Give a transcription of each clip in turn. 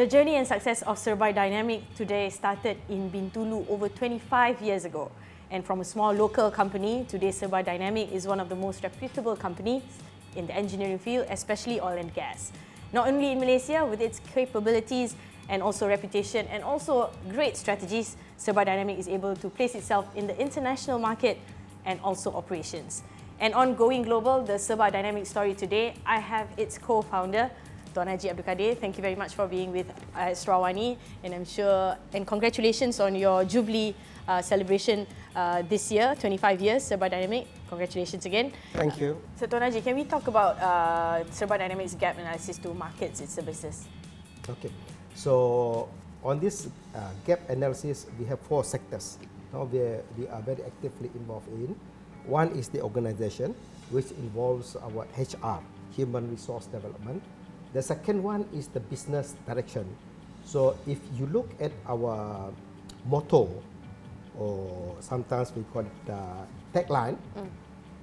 The journey and success of Serba Dinamik today started in Bintulu over 25 years ago. And from a small local company, today Serba Dinamik is one of the most reputable companies in the engineering field, especially oil and gas. Not only in Malaysia, with its capabilities and also reputation and also great strategies, Serba Dinamik is able to place itself in the international market and also operations. And on Going Global, the Serba Dinamik Story today, I have its co-founder, Tuan Abdul. Thank you very much for being with Astro AWANI, and I'm sure, and congratulations on your Jubilee celebration this year, 25 years, Serba Dinamik. Congratulations again. Thank you. So Tuan Haji, can we talk about Serba Dinamik's gap analysis to markets its services? Okay, so on this gap analysis, we have 4 sectors now we are very actively involved in. One is the organization, which involves our HR, human resource development. The second one is the business direction. So if you look at our motto, or sometimes we call it tagline,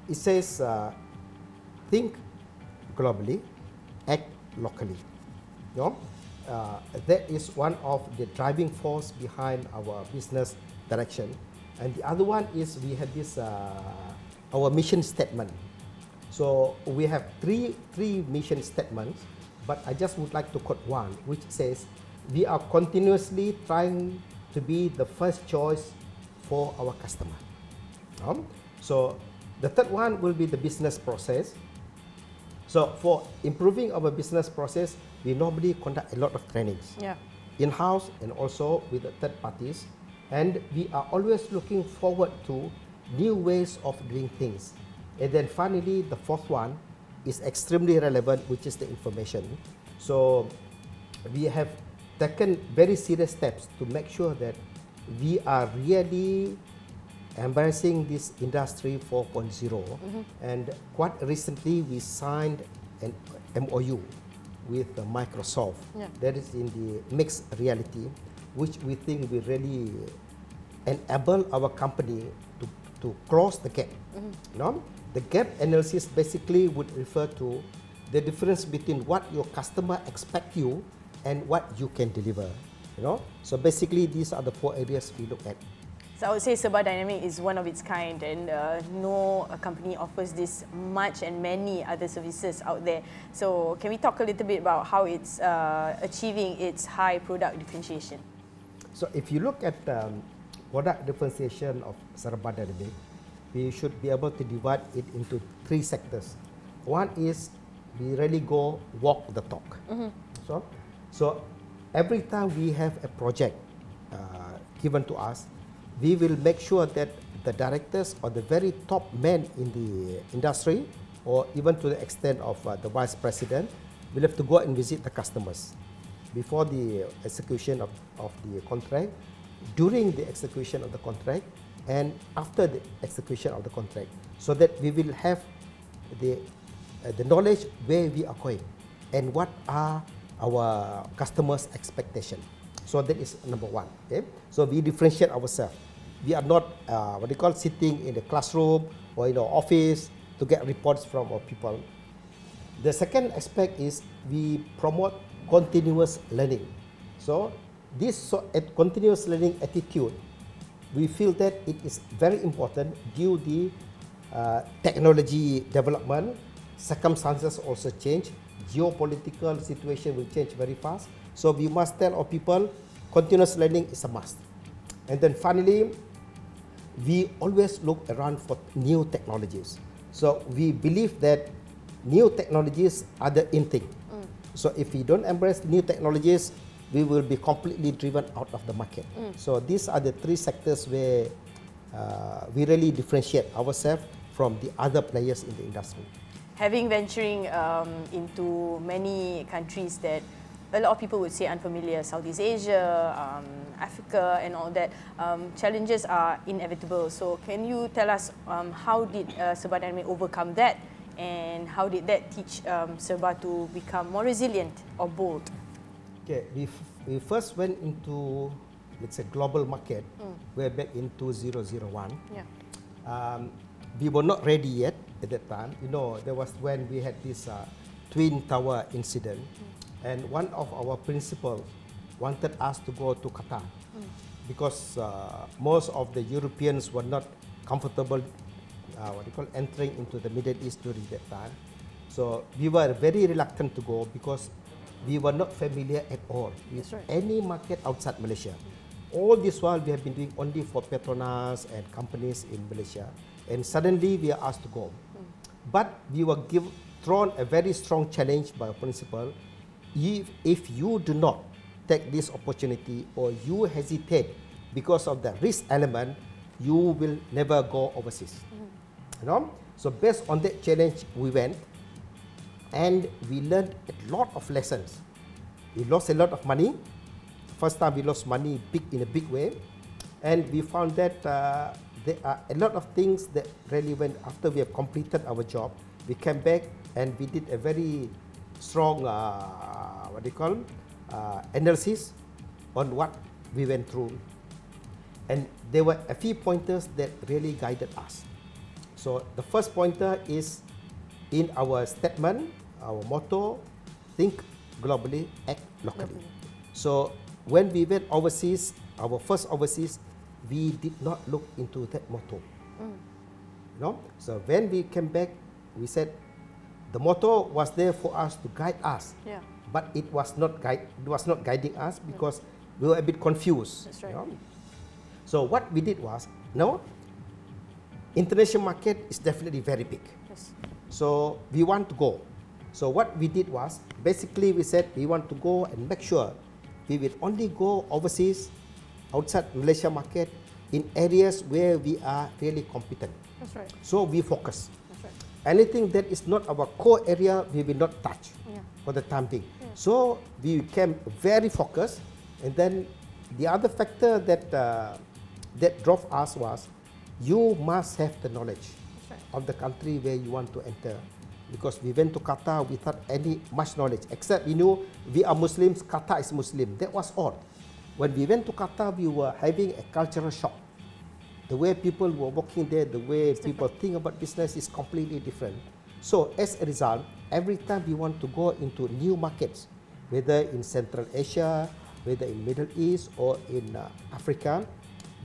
it says think globally, act locally. You know? That is one of the driving force behind our business direction. And the other one is we have this our mission statement. So we have three mission statements, but I just would like to quote one, which says, we are continuously trying to be the first choice for our customer. So the third one will be the business process. So for improving our business process, we normally conduct a lot of trainings, in-house and also with the third parties. And we are always looking forward to new ways of doing things. And then finally, the fourth one is extremely relevant, which is the information. So we have taken very serious steps to make sure that we are really embracing this industry 4.0. And quite recently, we signed an MOU with Microsoft. That is in the mixed reality, which we think will really enable our company to close the gap. The gap analysis basically would refer to the difference between what your customer expect you and what you can deliver. So basically, these are the 4 areas we look at. So I would say Serba Dinamik is one of its kind, and no company offers this much and many other services out there. So can we talk a little bit about how it's achieving its high product differentiation? So if you look at product differentiation of Serba Dinamik, we should be able to divide it into 3 sectors. One is we really go walk the talk. So every time we have a project given to us, we will make sure that the directors or the very top men in the industry, or even to the extent of the vice president, will have to go and visit the customers before the execution of the contract, during the execution of the contract, and after the execution of the contract, so that we will have the knowledge where we are going and what are our customers' expectations. So that is number one. Okay? So we differentiate ourselves. We are not sitting in the classroom or in our office to get reports from our people. The second aspect is we promote continuous learning. So this continuous learning attitude, we feel that it is very important due to the technology development. Circumstances also change. Geopolitical situation will change very fast. So we must tell our people continuous learning is a must. And then finally, we always look around for new technologies. So we believe that new technologies are the in thing. So if we don't embrace new technologies, we will be completely driven out of the market. So these are the 3 sectors where we really differentiate ourselves from the other players in the industry. Having venturing into many countries that a lot of people would say unfamiliar, Southeast Asia, Africa and all that, challenges are inevitable. So can you tell us how did Serba Dinamik overcome that, and how did that teach Serba to become more resilient or bold? Okay, we first went into, let's say, global market way back in 2001. We were not ready yet at that time. There was when we had this Twin Tower incident. And one of our principals wanted us to go to Qatar because most of the Europeans were not comfortable entering into the Middle East during that time. So we were very reluctant to go because we were not familiar at all with any market outside Malaysia. All this while we have been doing only for Petronas and companies in Malaysia, and suddenly we are asked to go. But we were thrown a very strong challenge by a principal. If you do not take this opportunity or you hesitate because of the risk element, you will never go overseas. You know? So based on that challenge, we went and we learned a lot of lessons. We lost a lot of money. First time we lost money in a big way, and we found that there are a lot of things that really went after we have completed our job. We came back and we did a very strong analysis on what we went through, and there were a few pointers that really guided us. So the first pointer is in our statement, our motto: think globally, act locally. So when we went overseas, our first overseas, we did not look into that motto. You know? So when we came back, we said the motto was there for us to guide us, but it was not guiding us because we were a bit confused. That's right. You know? So what we did was, international market is definitely very big. Yes. So we want to go. So what we did was, basically we said we want to go and make sure we will only go overseas, outside Malaysia market, in areas where we are really competent. That's right. So we focus. That's right. Anything that is not our core area, we will not touch for the time being. So we became very focused, and then the other factor that that drove us was, you must have the knowledge of the country where you want to enter. Because we went to Qatar without any much knowledge, except we knew we are Muslims, Qatar is Muslim. That was all. When we went to Qatar, we were having a cultural shock. The way people were walking there, the way people think about business is completely different. So as a result, every time we want to go into new markets, whether in Central Asia, whether in Middle East or in Africa,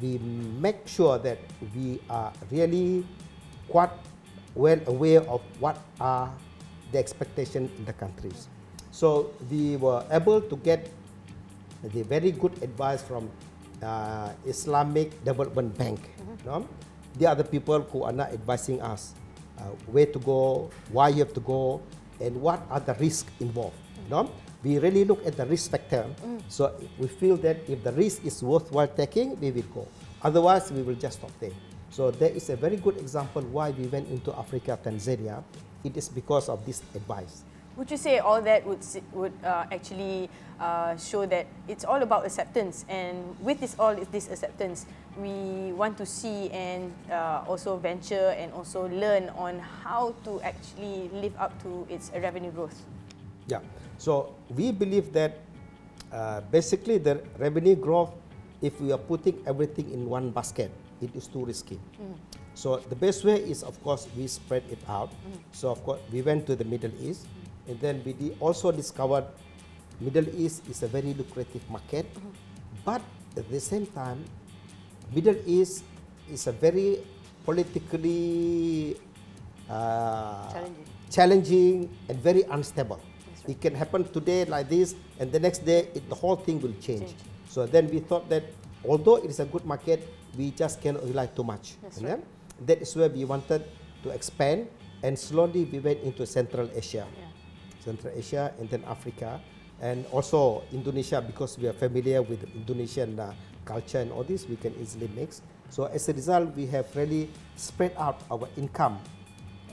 we make sure that we are really quite well aware of what are the expectations in the countries. So we were able to get the very good advice from Islamic Development Bank. The other people who are not advising us where to go, why you have to go, and what are the risks involved. We really look at the risk factor. So we feel that if the risk is worthwhile taking, we will go. Otherwise, we will just stop there. So there is a very good example why we went into Africa, Tanzania. It is because of this advice. Would you say all that would actually show that it's all about acceptance, and with this acceptance, we want to see and also venture and also learn on how to actually live up to its revenue growth? Yeah. So we believe that basically the revenue growth, if we are putting everything in one basket, it is too risky. So the best way is, of course, we spread it out. So of course, we went to the Middle East, and then we also discovered Middle East is a very lucrative market. But at the same time, Middle East is a very politically challenging and very unstable. It can happen today like this, and the next day the whole thing will change. So then we thought that although it is a good market, we just cannot rely too much. That is where we wanted to expand, and slowly we went into Central Asia. Central Asia, and then Africa, and also Indonesia, because we are familiar with Indonesian culture and all this, we can easily mix. So as a result, we have really spread out our income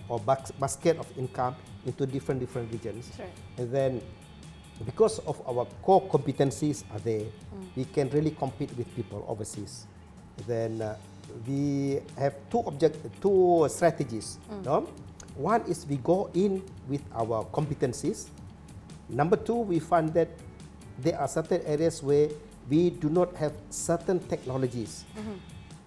or basket of income into different regions. And then because of our core competencies are there, we can really compete with people overseas. Then we have two strategies. One is we go in with our competencies. Number two, we find that there are certain areas where we do not have certain technologies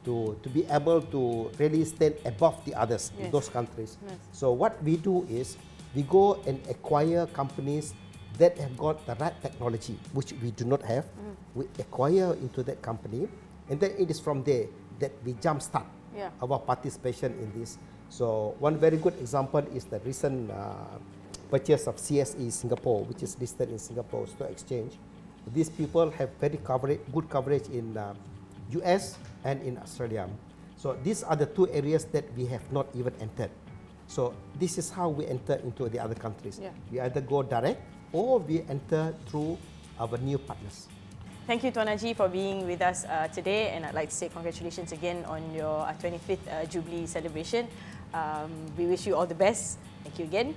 to be able to really stand above the others in those countries. So what we do is we go and acquire companies that have got the right technology, which we do not have. We acquire into that company, and then it is from there that we jumpstart our participation in this. So one very good example is the recent purchase of CSE Singapore, which is listed in Singapore Stock Exchange. These people have very good coverage in US and in Australia. So these are the two areas that we have not even entered. So this is how we enter into the other countries. We either go direct or we enter through our new partners. Thank you, Tuan Haji, for being with us today, and I'd like to say congratulations again on your 25th Jubilee celebration. We wish you all the best. Thank you again.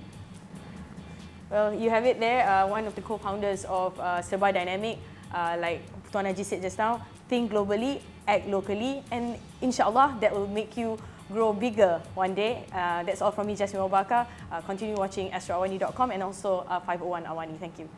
Well, you have it there, one of the co-founders of Serba Dinamik. Like Tuan Haji said just now, think globally, act locally, and inshallah that will make you grow bigger one day. That's all from me, Jasmine Obaka. Continue watching astroawani.com and also 501 Awani. Thank you.